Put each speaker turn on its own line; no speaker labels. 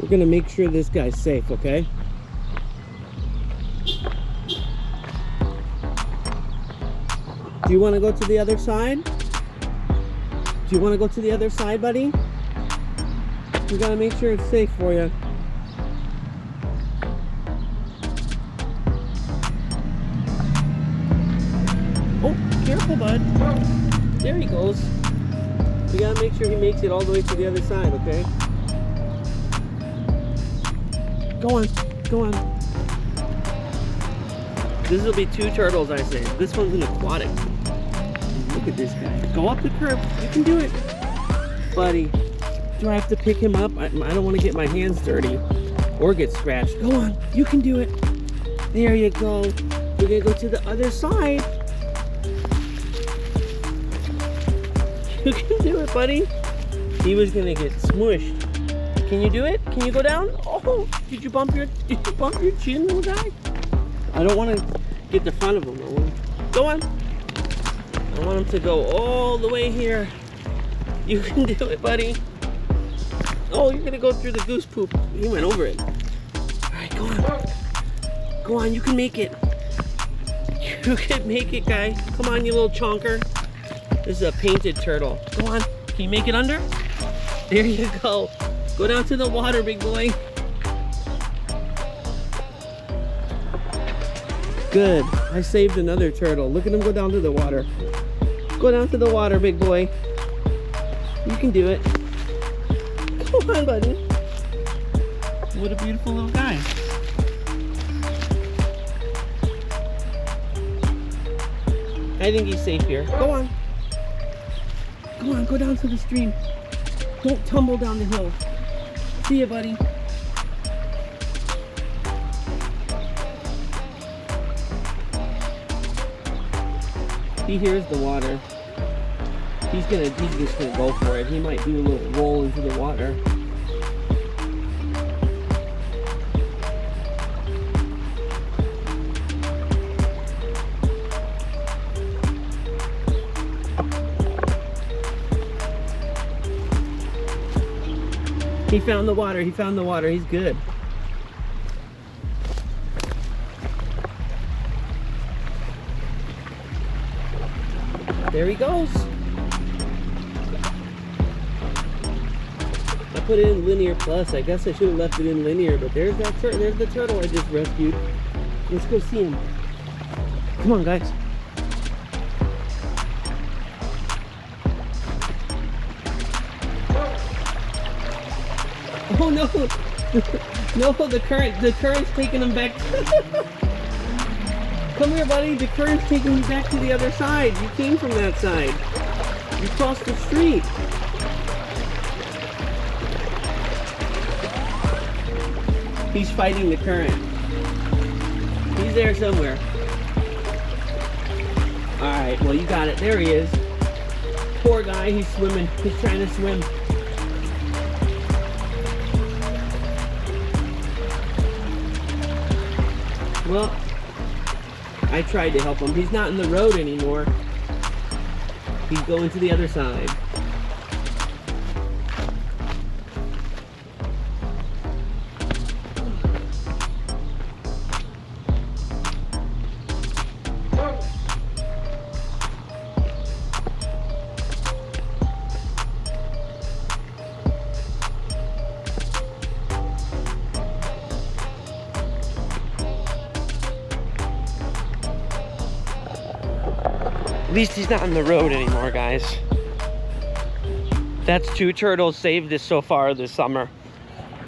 We're gonna make sure this guy's safe, okay? Do you want to go to the other side? Do you want to go to the other side, buddy? We gotta make sure it's safe for you. Oh, careful, bud. There he goes. We gotta make sure he makes it all the way to the other side, okay? Go on, go on. This will be 2 turtles, I say. This one's an aquatic. Look at this guy. Go up the curb. You can do it. Buddy, do I have to pick him up? I don't want to get my hands dirty or get scratched. Go on. You can do it. There you go. We're going to go to the other side. You can do it, buddy. He was going to get smushed. Can you do it? Can you go down? Oh, did you bump your chin, little guy? I don't want to get the front of him. Go on. I want him to go all the way here. You can do it, buddy. Oh, you're gonna go through the goose poop. He went over it. All right, go on. Go on, you can make it. You can make it, guy. Come on, you little chonker. This is a painted turtle. Go on. Can you make it under? There you go. Go down to the water, big boy. Good. I saved another turtle. Look at him go down to the water. Go down to the water, big boy. You can do it. Come on, buddy. What a beautiful little guy. I think he's safe here. Go on. Go on, go down to the stream. Don't tumble down the hill. See ya, buddy. He hears the water. He's just gonna go for it. He might do a little roll into the water. He found the water. He found the water. He's good. There he goes. I put it in linear plus. I guess I should have left it in linear, but there's that there's the turtle I just rescued. Let's go see him. Come on, guys. Oh no! No, the current's taking him back. Come here, buddy. The current's taking you back to the other side. You came from that side. You crossed the street. He's fighting the current. He's there somewhere. Alright, well, you got it. There he is. Poor guy. He's swimming. He's trying to swim. Well, I tried to help him. He's not in the road anymore. He's going to the other side. At least he's not on the road anymore, guys. That's 2 turtles saved so far this summer.